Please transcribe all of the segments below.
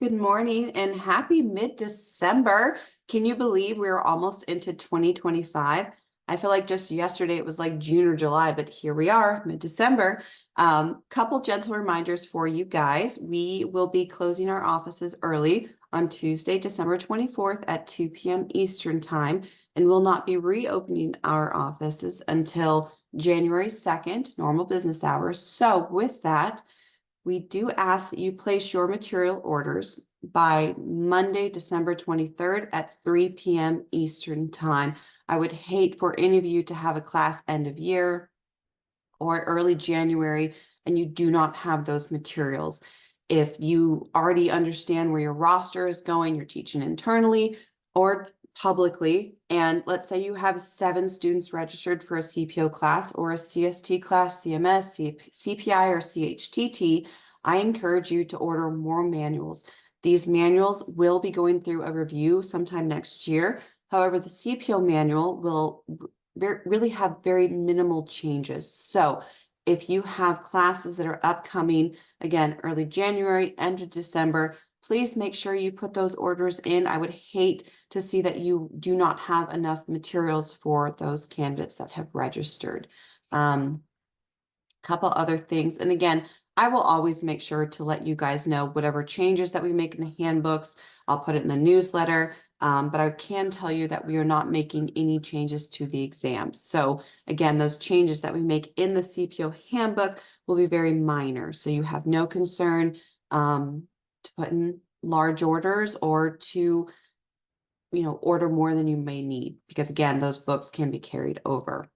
Good morning and happy mid-December. Can you believe we're almost into 2025? I feel like just yesterday it was like June or July, but here we are, mid-December. Couple gentle reminders for you guys. We will be closing our offices early on Tuesday, December 24th at 2 p.m. Eastern Time, and will not be reopening our offices until January 2nd, normal business hours. So with that, we do ask that you place your material orders by Monday, December 23rd at 3 p.m. Eastern Time. I would hate for any of you to have a class end of year or early January and you do not have those materials. If you already understand where your roster is going, you're teaching internally or publicly, and let's say you have 7 students registered for a CPO class or a CST class, CMS, CPI, or CHTT, I encourage you to order more manuals. These manuals will be going through a review sometime next year. However, the CPO manual will really have very minimal changes. So if you have classes that are upcoming, again, early January, end of December, please make sure you put those orders in. I would hate to see that you do not have enough materials for those candidates that have registered. Couple other things. And again, I will always make sure to let you guys know whatever changes that we make in the handbooks. I'll put it in the newsletter. But I can tell you that we are not making any changes to the exams. So again, those changes that we make in the CPO handbook will be very minor. So you have no concern to put in large orders or to order more than you may need, because again, those books can be carried over.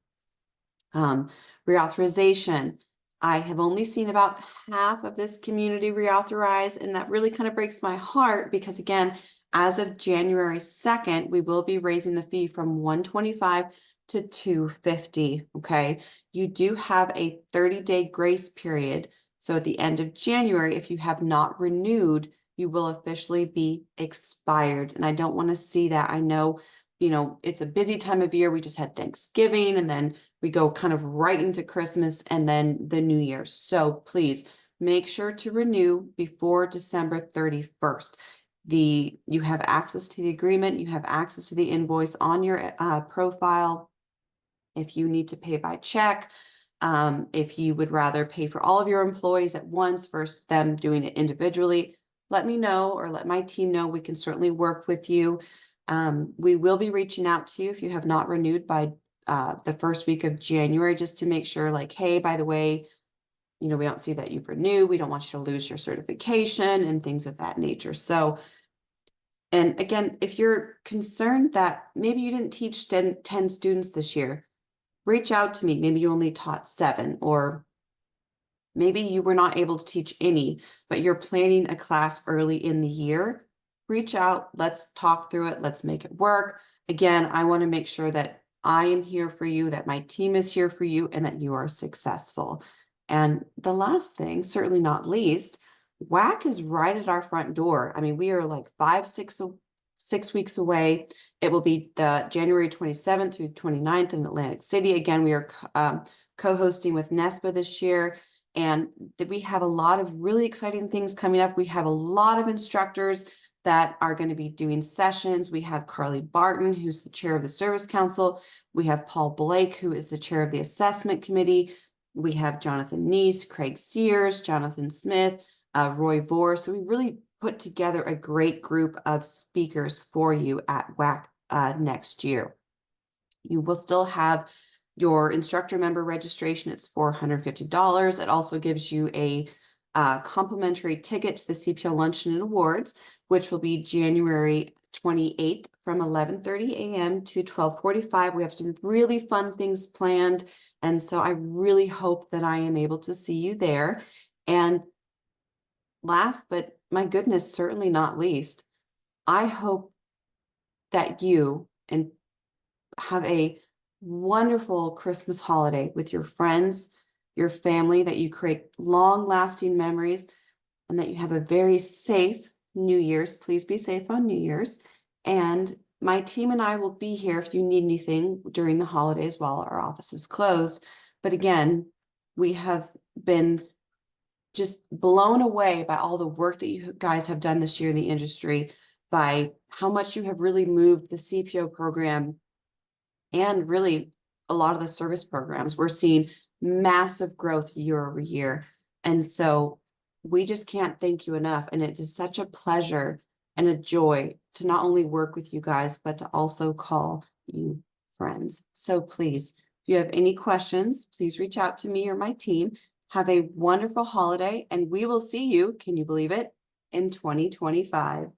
Reauthorization. I have only seen about half of this community reauthorize, and that really kind of breaks my heart because again, as of January 2nd, we will be raising the fee from $125 to $250. Okay. You do have a 30-day grace period. So at the end of January, if you have not renewed, you will officially be expired. And I don't want to see that. I know, it's a busy time of year. We just had Thanksgiving and then we go kind of right into Christmas and then the New Year. So please make sure to renew before December 31st. You have access to the agreement, you have access to the invoice on your profile. If you need to pay by check, if you would rather pay for all of your employees at once versus them doing it individually, let me know or let my team know. We can certainly work with you. We will be reaching out to you if you have not renewed by the first week of January, just to make sure like, hey, by the way, we don't see that you've renewed. We don't want you to lose your certification and things of that nature. So, and again, if you're concerned that maybe you didn't teach 10 students this year, reach out to me. Maybe you only taught 7, or maybe you were not able to teach any, but you're planning a class early in the year. Reach out. Let's talk through it. Let's make it work. Again, I want to make sure that I am here for you, that my team is here for you, and that you are successful. And the last thing, certainly not least, WAC is right at our front door. I mean, we are like 6 weeks away. It will be the January 27th through 29th in Atlantic City. Again, we are co-hosting with NESPA this year, and we have a lot of really exciting things coming up. We have a lot of instructors that are going to be doing sessions. We have Carly Barton, who's the chair of the Service Council. We have Paul Blake, who is the chair of the Assessment Committee. We have Jonathan Neese, Craig Sears, Jonathan Smith, Roy Vore. So we really put together a great group of speakers for you at WAC next year. You will still have your instructor member registration. It's $450. It also gives you a complimentary ticket to the CPO Luncheon and Awards, which will be January 28th from 11:30 a.m. to 12:45. We have some really fun things planned. And so I really hope that I am able to see you there. And last, but my goodness, certainly not least, I hope that you have a wonderful Christmas holiday with your friends, your family, that you create long-lasting memories, and that you have a very safe New Year's. Please be safe on New Year's. And my team and I will be here if you need anything during the holidays while our office is closed. But again, we have been just blown away by all the work that you guys have done this year in the industry, by how much you have really moved the CPO program and really a lot of the service programs. We're seeing massive growth year over year. And so we just can't thank you enough. And it is such a pleasure and a joy to not only work with you guys, but to also call you friends. So please, if you have any questions, please reach out to me or my team. Have a wonderful holiday, and we will see you, can you believe it, in 2025.